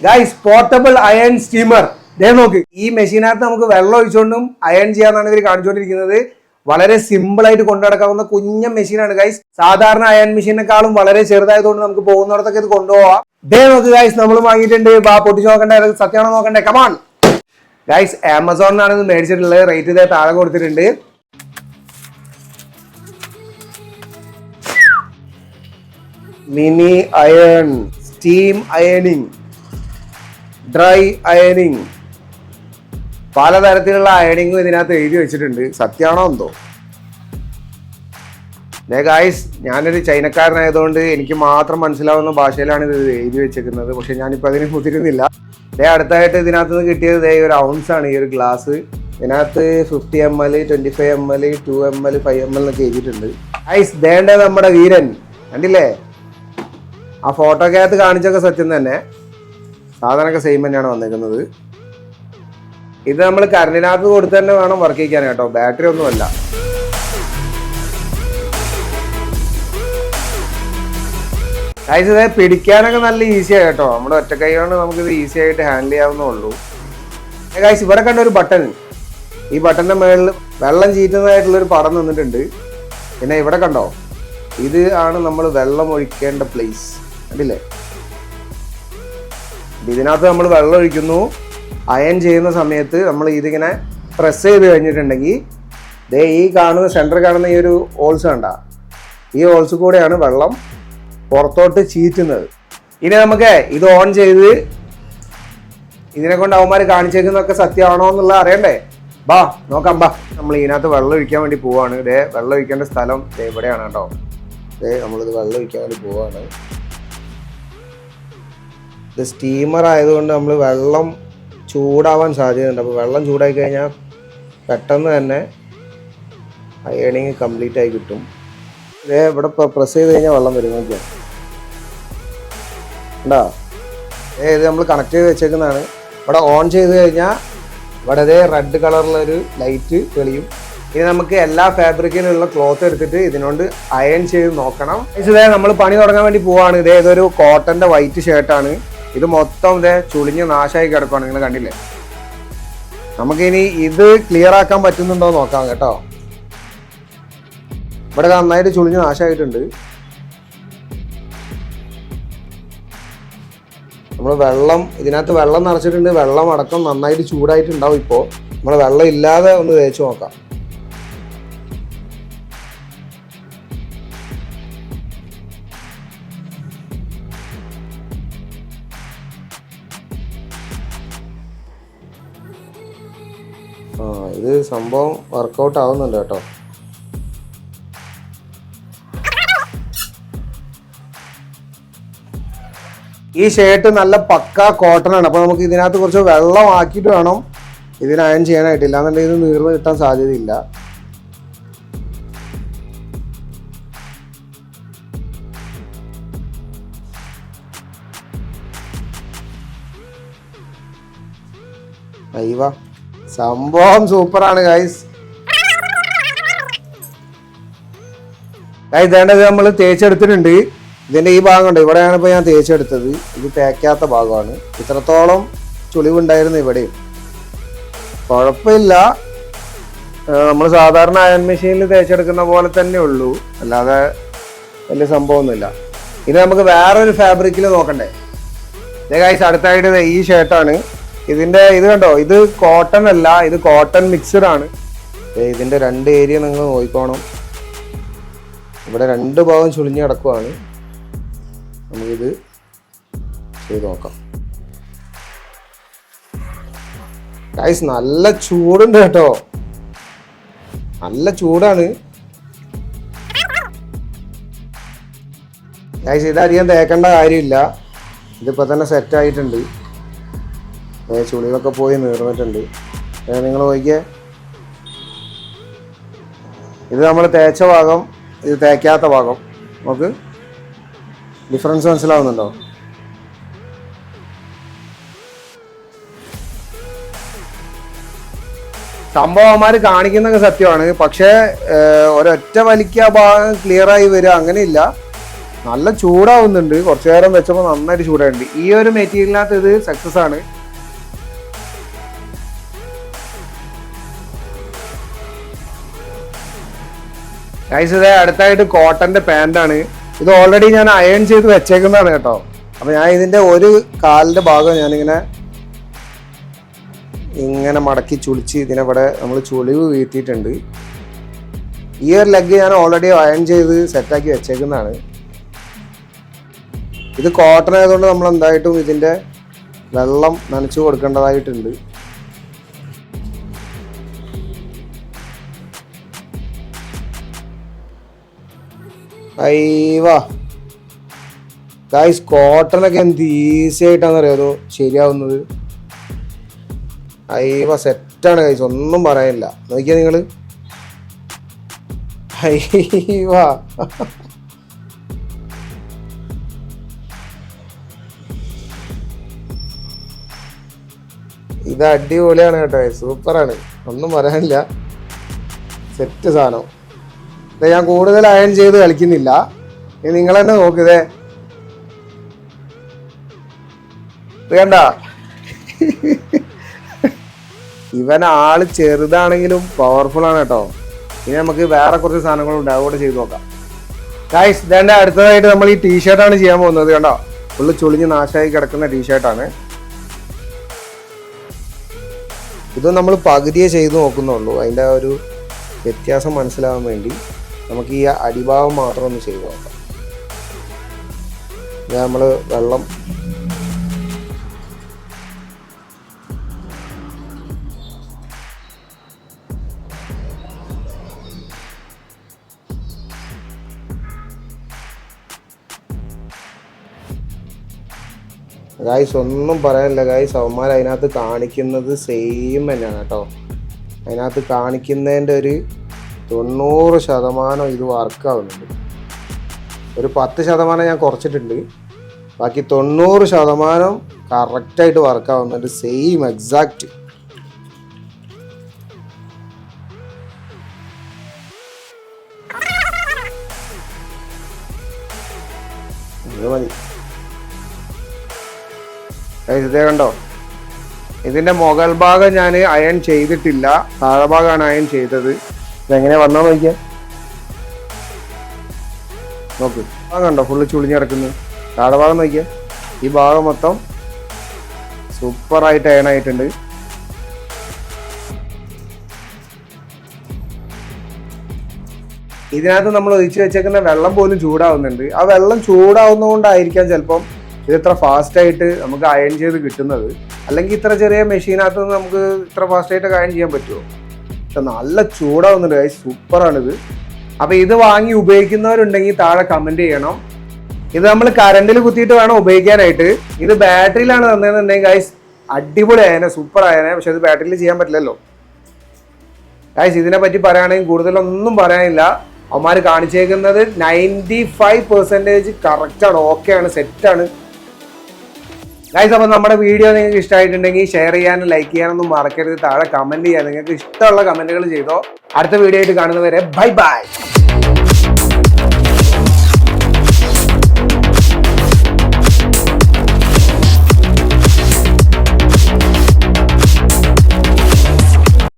Guys portable iron steamer ദേ നോക്ക്. ഈ മെഷീനകത്ത് നമുക്ക് വെള്ളം ഒഴിച്ചുകൊണ്ടും അയൺ ചെയ്യാന്നാണ് ഇവർ കാണിച്ചുകൊണ്ടിരിക്കുന്നത്. വളരെ സിമ്പിൾ ആയിട്ട് കൊണ്ടുനടക്കാവുന്ന കുഞ്ഞ മെഷീനാണ് ഗൈസ്. സാധാരണ അയൺ മെഷീനേക്കാളും വളരെ ചെറുതായതുകൊണ്ട് നമുക്ക് പോകുന്നിടത്തൊക്കെ ഇത് കൊണ്ടുപോവാം. ദേ നോക്ക് ഗൈസ്, നമ്മൾ വാങ്ങിയിട്ടുണ്ട്. പൊട്ടിച്ച് നോക്കണ്ടേ, സത്യമാണോ നോക്കണ്ടേ? Come on guys. ആമസോണിനാണ് ഇത് മേടിച്ചിട്ടുള്ളത്. റേറ്റ് ഇതേ താഴെ കൊടുത്തിട്ടുണ്ട്. മിനി അയൺ, സ്റ്റീം അയണിങ്, ഡ്രൈ അയണിങ്, പലതരത്തിലുള്ള അയണിങ്ങും ഇതിനകത്ത് എഴുതി വെച്ചിട്ടുണ്ട്. സത്യമാണോ എന്തോ? ഗായ്സ്, ഞാനൊരു ചൈനക്കാരനായതുകൊണ്ട് എനിക്ക് മാത്രം മനസ്സിലാവുന്ന ഭാഷയിലാണ് ഇത് എഴുതി വെച്ചിരിക്കുന്നത്. പക്ഷെ ഞാനിപ്പോൾ അതിന് മുതിരുന്നില്ല. അടുത്തായിട്ട് ഇതിനകത്ത് നിന്ന് കിട്ടിയത് ഒരു ഔൺസ് ആണ്. ഈ ഒരു ഗ്ലാസ് ഇതിനകത്ത് 50 ml, 25 ml, 2 ml, 5 ml എന്നൊക്കെ എഴുതിയിട്ടുണ്ട്. ഗായ്സ്, ദേണ്ട നമ്മുടെ വീരൻ കണ്ടില്ലേ? ആ ഫോട്ടോക്കകത്ത് കാണിച്ചൊക്കെ സത്യം തന്നെ, സാധനമൊക്കെ സെയിം തന്നെയാണ് വന്നിരിക്കുന്നത്. ഇത് നമ്മൾ കറണ്ടിനകത്ത് കൊടുത്ത് തന്നെ വേണം വർക്ക് ചെയ്യിക്കാൻ കേട്ടോ, ബാറ്ററി ഒന്നുമല്ല. ഗൈസ്, ഇത് പിടിക്കാനൊക്കെ നല്ല ഈസിയാണ് കേട്ടോ. നമ്മുടെ ഒറ്റക്കൈ കൊണ്ട് നമുക്കിത് ഈസി ആയിട്ട് ഹാൻഡിൽ ചെയ്യാവുന്നേ ഉള്ളൂ. ഗൈസ്, ഇവിടെ കണ്ട ഒരു ബട്ടൺ, ഈ ബട്ടന്റെ മുകളിൽ വെള്ളം ചീറ്റുന്നതായിട്ടുള്ളൊരു പടം നിന്നിട്ടുണ്ട്. പിന്നെ ഇവിടെ കണ്ടോ, ഇത് ആണ് നമ്മൾ വെള്ളം ഒഴിക്കേണ്ട പ്ലേസ്. കണ്ടില്ലേ? ഇതിനകത്ത് നമ്മൾ വെള്ളം ഒഴിക്കുന്നു. അയൺ ചെയ്യുന്ന സമയത്ത് നമ്മൾ ഇതിങ്ങനെ പ്രസ് ചെയ്ത് കഴിഞ്ഞിട്ടുണ്ടെങ്കിൽ ഈ കാണുന്ന സെൻറ്റർ കാണുന്ന ഈ ഒരു ഹോൾസ് കണ്ട, ഈ ഹോൾസ് കൂടെയാണ് വെള്ളം പുറത്തോട്ട് ചീറ്റുന്നത്. ഇനി നമുക്ക് ഇത് ഓൺ ചെയ്ത് ഇതിനെ കൊണ്ട് അവന്മാർ കാണിച്ചേക്കുന്നതൊക്കെ സത്യമാണോ എന്നുള്ളത് അറിയണ്ടേ? ബാ നോക്കാം, ബാ. നമ്മൾ ഇതിനകത്ത് വെള്ളം ഒഴിക്കാൻ വേണ്ടി പോവാണ്. വെള്ളം ഒഴിക്കേണ്ട സ്ഥലം എവിടെയാണ് കേട്ടോ. നമ്മളിത് വെള്ളം ഒഴിക്കാൻ വേണ്ടി പോവാണ്. ഇത് സ്റ്റീമർ ആയതുകൊണ്ട് നമ്മൾ വെള്ളം ചൂടാവാൻ സാധ്യതയുണ്ട്. അപ്പോൾ വെള്ളം ചൂടായി കഴിഞ്ഞാൽ പെട്ടെന്ന് തന്നെ അയണിങ് കംപ്ലീറ്റ് ആയി കിട്ടും. ഇവിടെ പ്രസ് ചെയ്ത് കഴിഞ്ഞാൽ വെള്ളം വരും. നോക്കിയാൽ ഉണ്ടോ? ഇത് നമ്മൾ കണക്ട് ചെയ്ത് വെച്ചേക്കുന്നതാണ്. ഇവിടെ ഓൺ ചെയ്ത് കഴിഞ്ഞാൽ ഇവിടെ റെഡ് കളറിലൊരു ലൈറ്റ് തെളിയും. ഇനി നമുക്ക് എല്ലാ ഫാബ്രിക്കിനുള്ള ക്ലോത്ത് എടുത്തിട്ട് ഇതിനോണ്ട് അയൺ ചെയ്ത് നോക്കണം. ഇതേ നമ്മൾ പണി തുടങ്ങാൻ വേണ്ടി പോവാണ്. ഇതൊരു കോട്ടന്റെ വൈറ്റ് ഷർട്ടാണ്. ഇത് മൊത്തം ചുളിഞ്ഞ് നാശമായി കിടക്കുവാണ്. നിങ്ങൾ കണ്ടില്ലേ? നമുക്കിനി ഇത് ക്ലിയർ ആക്കാൻ പറ്റുന്നുണ്ടോ നോക്കാം കേട്ടോ. ഇവിടെ നന്നായിട്ട് ചുളിഞ്ഞ് നാശമായിട്ടുണ്ട്. നമ്മൾ വെള്ളം ഇതിനകത്ത് വെള്ളം നിറച്ചിട്ടുണ്ട്. വെള്ളം അടക്കം നന്നായിട്ട് ചൂടായിട്ടുണ്ടാവും. ഇപ്പോൾ നമ്മൾ വെള്ളം ഇല്ലാതെ ഒന്ന് തേച്ച് നോക്കാം. ഇത് സംഭവം വർക്കൗട്ട് ആവുന്നുണ്ട് കേട്ടോ. ഈ ഷർട്ട് നല്ല പക്ക കോട്ടൺ ആണ്. അപ്പോൾ നമുക്ക് ഇതിനകത്ത് കുറച്ച് വെള്ളം ആക്കിയിട്ട് വേണം ഇതിന് അയൺ ചെയ്യാനായിട്ട്. ഇല്ലാന്നുണ്ടെങ്കിൽ ഇത് നീർന്ന് കിട്ടാൻ സാധ്യതയില്ല. അയ്യവാ, സംഭവം സൂപ്പറാണ് ഗൈസ്. ഇതേണ്ടത് നമ്മൾ തേച്ചെടുത്തിട്ടുണ്ട്. ഇതിൻ്റെ ഈ ഭാഗം ഉണ്ട്, ഇവിടെയാണ് ഇപ്പോൾ ഞാൻ തേച്ചെടുത്തത്. ഇത് തേക്കാത്ത ഭാഗമാണ്. ഇത്രത്തോളം ചുളിവുണ്ടായിരുന്നു ഇവിടെയും. കുഴപ്പമില്ല, നമ്മൾ സാധാരണ അയൺ മെഷീനിൽ തേച്ചെടുക്കുന്ന പോലെ തന്നെ ഉള്ളൂ, അല്ലാതെ വലിയ സംഭവമൊന്നുമില്ല. ഇനി നമുക്ക് വേറൊരു ഫാബ്രിക്കിൽ നോക്കണ്ടേ? ഗൈസ്, അടുത്തായിട്ട് ഈ ഷർട്ടാണ്. ഇതിൻ്റെ ഇത് കണ്ടോ, ഇത് കോട്ടൺ അല്ല, ഇത് കോട്ടൺ മിക്സഡ് ആണ്. ഇതിൻ്റെ രണ്ട് ഏരിയ നിങ്ങൾ നോക്കിക്കോണം. ഇവിടെ രണ്ട് ഭാഗം ചുളിഞ്ഞ് കിടക്കുവാണ്. നമുക്കിത് ചെയ്ത് നോക്കാം. ഗൈസ്, നല്ല ചൂടുണ്ട് കേട്ടോ, നല്ല ചൂടാണ്. ഗൈസ്, ഇതധികം തേക്കേണ്ട കാര്യമില്ല. ഇതിപ്പോൾ തന്നെ സെറ്റായിട്ടുണ്ട്. ചുളികളൊക്കെ പോയി നീർന്നിട്ടുണ്ട്. നിങ്ങൾ നോക്കിയേ, ഇത് നമ്മൾ തേച്ച ഭാഗം, ഇത് തേക്കാത്ത ഭാഗം. നമുക്ക് ഡിഫറൻസ് മനസ്സിലാവുന്നുണ്ടോ? സംഭവന്മാർ കാണിക്കുന്നതൊക്കെ സത്യമാണ്. പക്ഷേ ഒരൊറ്റ വലിക്ക് ആ ഭാഗം ക്ലിയർ ആയി വരിക അങ്ങനെയില്ല. നല്ല ചൂടാവുന്നുണ്ട്. കുറച്ചു നേരം വെച്ചപ്പോൾ നന്നായിട്ട് ചൂടായിട്ടുണ്ട്. ഈ ഒരു മെറ്റീരിയലിനകത്ത് ഇത് സക്സസ് ആണ്. ഗൈസ് ഇതേ അടുത്തായിട്ട് കോട്ടന്റെ പാൻ്റാണ്. ഇത് ഓൾറെഡി ഞാൻ അയൺ ചെയ്ത് വെച്ചേക്കുന്നതാണ് കേട്ടോ. അപ്പോൾ ഞാൻ ഇതിൻ്റെ ഒരു കാലിൻ്റെ ഭാഗം ഞാനിങ്ങനെ മടക്കി ചുളിച്ച് ഇതിനെവിടെ നമ്മൾ ചുളിവ് വീഴ്ത്തിയിട്ടുണ്ട്. ഈ ഒരു ലെഗ് ഞാൻ ഓൾറെഡി അയൺ ചെയ്ത് സെറ്റാക്കി വെച്ചേക്കുന്നതാണ്. ഇത് കോട്ടൺ ആയതുകൊണ്ട് നമ്മൾ എന്തായിട്ടും ഇതിൻ്റെ വെള്ളം നനച്ചു കൊടുക്കേണ്ടതായിട്ടുണ്ട്. അയ്യവാ ഗൈസ്, കോട്ടണൊക്കെ എന്ത് ഈസി ആയിട്ടാണെന്നറിയാമോ ശരിയാവുന്നത്. അയ്യവാ സെറ്റാണ് ഗൈസ്, ഒന്നും പറയാനില്ല. നോക്കിയാ നിങ്ങൾ. അയ്യവാ ഇത് അടിപൊളിയാണ് കേട്ടോ, സൂപ്പറാണ്, ഒന്നും പറയാനില്ല. സെറ്റ് സാധനം. ഞാൻ കൂടുതൽ അയൺ ചെയ്ത് കളിക്കുന്നില്ല. നിങ്ങൾ തന്നെ നോക്കിതേ, കണ്ട. ഇവൻ ആള് ചെറുതാണെങ്കിലും പവർഫുൾ ആണ് കേട്ടോ. ഇനി നമുക്ക് വേറെ കുറച്ച് സാധനങ്ങളും ഡൗൺലോഡ് ചെയ്ത് നോക്കാം. ഗൈസ് ഇതേണ്ട അടുത്തതായിട്ട് നമ്മൾ ഈ ടീഷർട്ടാണ് ചെയ്യാൻ പോകുന്നത്. കണ്ടോ, ഫുള്ള് ചുളിഞ്ഞ് നാശമായി കിടക്കുന്ന ടീഷർട്ടാണ് ഇത്. നമ്മൾ പകുതിയെ ചെയ്ത് നോക്കുന്നുള്ളൂ. അതിൻ്റെ ഒരു വ്യത്യാസം മനസ്സിലാവാൻ വേണ്ടി നമുക്ക് ഈ അടിഭാഗം മാത്രം ഒന്ന് ചെയ്ത് നോക്കാം. നമ്മൾ വെള്ളം ഗായ്സ് ഒന്നും പറയാനില്ല ഗായ്സ്. അവന്മാർ അതിനകത്ത് കാണിക്കുന്നത് സെയിം തന്നെയാണ് കേട്ടോ. അതിനകത്ത് കാണിക്കുന്നതിൻ്റെ ഒരു 90% ഇത് വർക്കാവുന്നുണ്ട്. ഒരു 10% ഞാൻ കുറച്ചിട്ടുണ്ട്. ബാക്കി 90% കറക്റ്റായിട്ട് വർക്കാവുന്നുണ്ട്. Same exact. ഇത് മതി. ഇതേ കണ്ടോ, ഇതിൻ്റെ മുകൾ ഭാഗം ഞാൻ അയൺ ചെയ്തിട്ടില്ല, താഴെ ഭാഗമാണ് അയൺ ചെയ്തത്. ഇതെങ്ങനെ വന്നോ നോക്കിയാൽ നോക്ക്. ആ കണ്ടോ ഫുള്ള് ചുളിഞ്ഞ് കിടക്കുന്നു. താഴെ ഭാഗം നോക്കിയാൽ ഈ ഭാഗം മൊത്തം സൂപ്പറായിട്ട് അയൺ ആയിട്ടുണ്ട്. ഇതിനകത്ത് നമ്മൾ ഒഴിച്ച് വെച്ചേക്കുന്ന വെള്ളം പോലും ചൂടാവുന്നുണ്ട്. ആ വെള്ളം ചൂടാവുന്നതുകൊണ്ടായിരിക്കാം ചിലപ്പം ഇത് ഇത്ര ഫാസ്റ്റായിട്ട് നമുക്ക് അയൺ ചെയ്ത് കിട്ടുന്നത്. അല്ലെങ്കിൽ ഇത്ര ചെറിയ മെഷീനകത്ത് നമുക്ക് ഇത്ര ഫാസ്റ്റായിട്ട് അയൺ ചെയ്യാൻ പറ്റുമോ? പക്ഷെ നല്ല ചൂടാവുന്നുണ്ട് ഗൈസ്, സൂപ്പറാണിത്. അപ്പോൾ ഇത് വാങ്ങി ഉപയോഗിക്കുന്നവരുണ്ടെങ്കിൽ താഴെ കമൻറ്റ് ചെയ്യണം. ഇത് നമ്മൾ കറണ്ടിൽ കുത്തിയിട്ട് വേണം ഉപയോഗിക്കാനായിട്ട്. ഇത് ബാറ്ററിയിലാണ് തന്നതെന്നുണ്ടെങ്കിൽ ഗൈസ് അടിപൊളി ആയനെ, സൂപ്പർ ആയനെ. പക്ഷെ ഇത് ബാറ്ററിയിൽ ചെയ്യാൻ പറ്റില്ലല്ലോ ഗൈസ്. ഇതിനെ പറ്റി പറയുകയാണെങ്കിൽ കൂടുതലൊന്നും പറയാനില്ല. അവന്മാർ കാണിച്ചേക്കുന്നത് 95% കറക്റ്റാണ്, ഓക്കെയാണ്, സെറ്റാണ് ഗൈസ്. അപ്പോൾ നമ്മുടെ വീഡിയോ നിങ്ങൾക്ക് ഇഷ്ടമായിട്ടുണ്ടെങ്കിൽ ഷെയർ ചെയ്യാനും ലൈക്ക് ചെയ്യാനൊന്നും മറക്കരുത്. താഴെ കമൻറ്റ് ചെയ്യാൻ നിങ്ങൾക്ക് ഇഷ്ടമുള്ള കമൻറ്റുകൾ ചെയ്തോ. അടുത്ത വീഡിയോ ആയിട്ട് കാണുന്നവരെ ബൈ ബൈ.